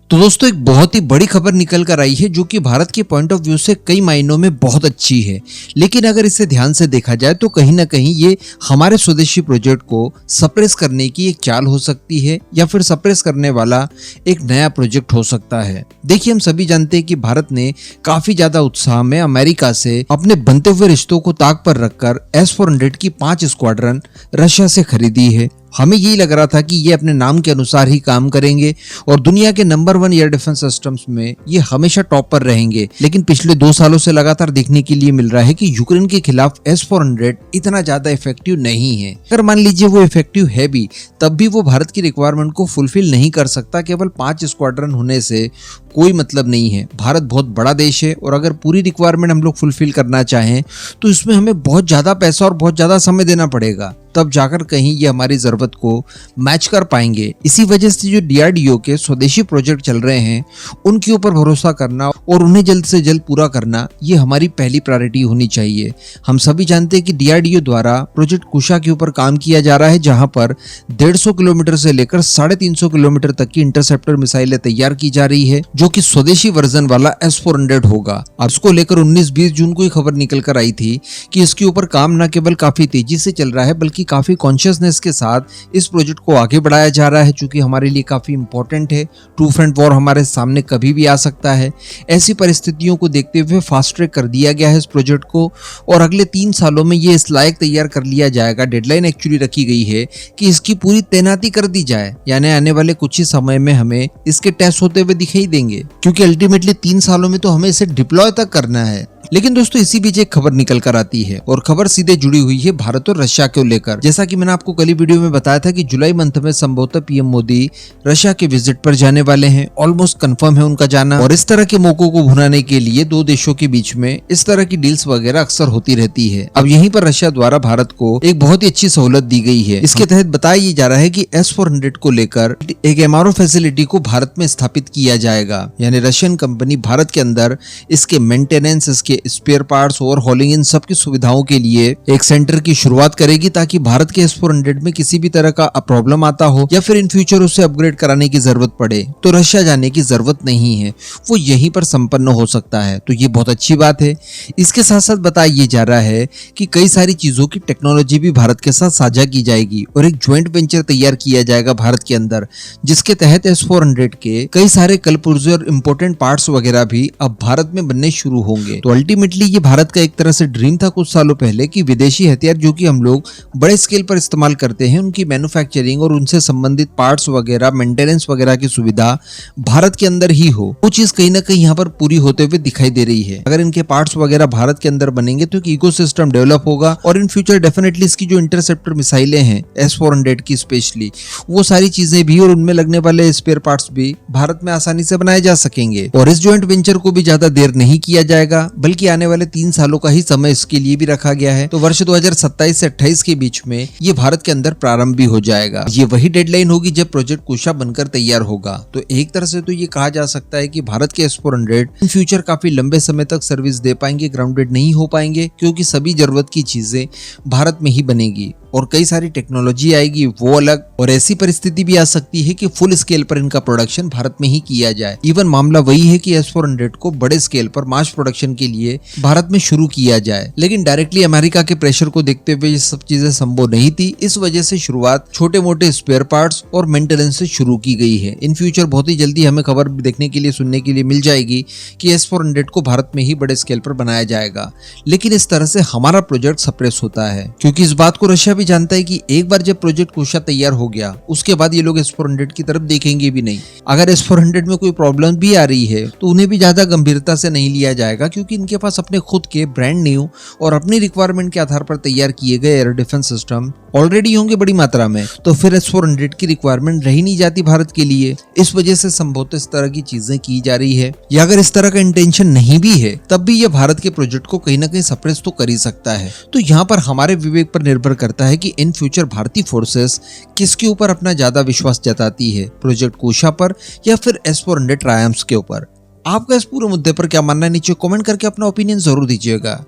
तो दोस्तों एक बहुत ही बड़ी खबर निकल कर आई है जो कि भारत के पॉइंट ऑफ व्यू से कई मायनों में बहुत अच्छी है। लेकिन अगर इसे ध्यान से देखा जाए तो कहीं ना कहीं ये हमारे स्वदेशी प्रोजेक्ट को सप्रेस करने की एक चाल हो सकती है या फिर सप्रेस करने वाला एक नया प्रोजेक्ट हो सकता है। देखिए, हम सभी जानते हैं कि भारत ने काफी ज्यादा उत्साह में अमेरिका से अपने बनते हुए रिश्तों को ताक पर रखकर S-400 की 5 स्क्वाड्रन रशिया से खरीदी है। हमें यही लग रहा था कि ये अपने नाम के अनुसार ही काम करेंगे और दुनिया के नंबर 1 एयर डिफेंस सिस्टम्स में ये हमेशा टॉप पर रहेंगे। लेकिन पिछले 2 सालों से लगातार देखने के लिए मिल रहा है कि यूक्रेन के खिलाफ S-400 इतना ज्यादा इफेक्टिव नहीं है। अगर मान लीजिए वो इफेक्टिव है भी, तब भी वो भारत की रिक्वायरमेंट को फुलफिल नहीं कर सकता। केवल 5 स्क्वाड्रन होने से कोई मतलब नहीं है। भारत बहुत बड़ा देश है और अगर पूरी रिक्वायरमेंट हम लोग फुलफिल करना चाहें तो इसमें हमें बहुत ज्यादा पैसा और बहुत ज्यादा समय देना पड़ेगा, तब जाकर कहीं ये हमारी जरूरत को मैच कर पाएंगे। इसी वजह से जो DRDO के स्वदेशी प्रोजेक्ट चल रहे हैं उनके ऊपर भरोसा करना और उन्हें जल्द से जल्द पूरा करना ये हमारी पहली प्रायोरिटी होनी चाहिए। हम सभी जानते हैं कि DRDO द्वारा प्रोजेक्ट कुशा के ऊपर काम किया जा रहा है, जहां पर 150 किलोमीटर से लेकर 350 किलोमीटर तक की इंटरसेप्टर मिसाइलें तैयार की जा रही है, जो कि स्वदेशी वर्जन वाला S-400 होगा। और उसको लेकर 19-20 जून को ही खबर निकल कर आई थी कि इसके ऊपर काम न केवल काफी तेजी से चल रहा है बल्कि काफी कॉन्शियसनेस के साथ इस प्रोजेक्ट को आगे बढ़ाया जा रहा है, चूंकि हमारे लिए काफी इंपॉर्टेंट है। टू फ्रंट वॉर हमारे सामने कभी भी आ सकता है। ऐसी परिस्थितियों को देखते हुए फास्ट ट्रैक कर दिया गया है इस प्रोजेक्ट को और अगले 3 सालों में ये इस लायक तैयार कर लिया जाएगा। डेडलाइन एक्चुअली रखी गई है कि इसकी पूरी तैनाती कर दी जाए, यानी आने वाले कुछ ही समय में हमें इसके टेस्ट होते हुए दिखाई देंगे, क्योंकि अल्टीमेटली 3 सालों में तो हमें इसे डिप्लॉय तक करना है। लेकिन दोस्तों इसी बीच एक खबर निकल कर आती है और खबर सीधे जुड़ी हुई है भारत और रशिया को लेकर। जैसा कि मैंने आपको कल ही वीडियो में बताया था कि जुलाई मंथ में संभवतः PM मोदी रशिया के विजिट पर जाने वाले हैं। ऑलमोस्ट कंफर्म है उनका जाना और इस तरह के मौकों को भुनाने के लिए 2 देशों के बीच में इस तरह की डील्स वगैरह अक्सर होती रहती है। अब यहीं पर रशिया द्वारा भारत को एक बहुत ही अच्छी सहूलत दी गई है। इसके तहत बताया जा रहा है कि S-400 को लेकर एक MRO फैसिलिटी को भारत में स्थापित किया जाएगा, यानी रशियन कंपनी भारत के अंदर इसके मेंटेनेंस, इसके स्पेयर पार्ट्स, ओवरहॉलिंग, इन सब की सुविधाओं के लिए एक सेंटर की शुरुआत करेगी, ताकि भारत के S-400 में किसी भी तरह का प्रॉब्लम आता हो या फिर इन फ्यूचर उसे अपग्रेड कराने की जरूरत पड़े तो रशिया जाने की जरूरत नहीं है, वो यहीं पर संपन्न हो सकता है। तो ये बहुत अच्छी बात है। इसके साथ साथ बताया जा रहा है कि कई सारी चीजों की टेक्नोलॉजी भी भारत के साथ साझा की जाएगी और एक ज्वाइंट वेंचर तैयार किया जाएगा भारत के अंदर, जिसके तहत S-400 के कई सारे कलपुर्जे और इम्पोर्टेंट पार्ट्स वगैरह भी अब भारत में बनने शुरू होंगे। तो अल्टीमेटली ये भारत का एक तरह से ड्रीम था कुछ सालों पहले कि विदेशी हथियार जो कि हम लोग बड़े स्केल पर इस्तेमाल करते हैं, उनकी मैन्युफैक्चरिंग और उनसे संबंधित पार्ट्स वगैरह, मेंटेनेंस वगैरह की सुविधा भारत के अंदर ही हो। वो चीज कहीं ना कहीं यहाँ पर पूरी होते हुए दिखाई दे रही है। अगर इनके पार्ट्स वगैरह भारत के अंदर बनेंगे तो एक इकोसिस्टम डेवलप होगा और इन फ्यूचर डेफिनेटली इसकी जो इंटरसेप्टर मिसाइलें हैं S-400 की स्पेशली, वो सारी चीजें भी और उनमें लगने वाले स्पेयर पार्ट्स भी भारत में आसानी से बनाए जा सकेंगे। और इस ज्वाइंट वेंचर को भी ज्यादा देर नहीं किया जाएगा, बल्कि आने वाले 3 सालों का ही समय इसके लिए भी रखा गया है। तो वर्ष 2027 से 28 के बीच में ये भारत के अंदर प्रारंभ भी हो जाएगा। ये वही डेडलाइन होगी जब प्रोजेक्ट कुशा बनकर तैयार होगा। तो एक तरह से तो ये कहा जा सकता है कि भारत के S-400 इन फ्यूचर काफी लंबे समय तक सर्विस दे पाएंगे, ग्राउंडेड नहीं हो पाएंगे, क्योंकि सभी जरूरत की चीजें भारत में ही बनेगी और कई सारी टेक्नोलॉजी आएगी वो अलग। और ऐसी परिस्थिति भी आ सकती है कि फुल स्केल पर इनका प्रोडक्शन भारत में ही किया जाए। इवन मामला वही है कि S-400 को बड़े स्केल पर मास प्रोडक्शन के लिए भारत में शुरू किया जाए, लेकिन डायरेक्टली अमेरिका के प्रेशर को देखते हुए ये सब चीजें संभव नहीं थी। इस वजह से शुरुआत छोटे मोटे स्पेयर पार्ट्स और मेंटेनेंस से शुरू की गई है। इन फ्यूचर बहुत ही जल्दी हमें खबर देखने के लिए, सुनने के लिए मिल जाएगी कि S-400 को भारत में ही बड़े स्केल पर बनाया जाएगा। लेकिन इस तरह से हमारा प्रोजेक्ट सप्रेस होता है, क्योंकि इस बात को रशिया भी जानता है कि एक बार जब प्रोजेक्ट कुशा तैयार हो गया उसके बाद ये लोग S-400 की तरफ देखेंगे भी नहीं। अगर S-400 में कोई प्रॉब्लम भी आ रही है तो उन्हें भी ज्यादा गंभीरता से नहीं लिया जाएगा, क्योंकि इनके पास अपने खुद के ब्रांड न्यू और अपनी रिक्वायरमेंट के आधार पर तैयार किए गए एयर डिफेंस सिस्टम ऑलरेडी होंगे बड़ी मात्रा में। तो फिर S-400 की रिक्वायरमेंट रही नहीं जाती भारत के लिए। इस वजह से संभवतः इस तरह की चीजें की जा रही है, या अगर इस तरह का इंटेंशन नहीं भी है तब भी यह भारत के प्रोजेक्ट को कहीं ना कहीं सप्रेस तो कर ही सकता है। तो यहाँ पर हमारे विवेक पर निर्भर करता है कि इन फ्यूचर भारतीय फोर्सेस किसके ऊपर अपना ज्यादा विश्वास जताती है, प्रोजेक्ट कुशा पर या फिर S-400 ट्रायम्फ्स के ऊपर। आपका इस पूरे मुद्दे पर क्या मानना है, नीचे कमेंट करके अपना ओपिनियन जरूर दीजिएगा।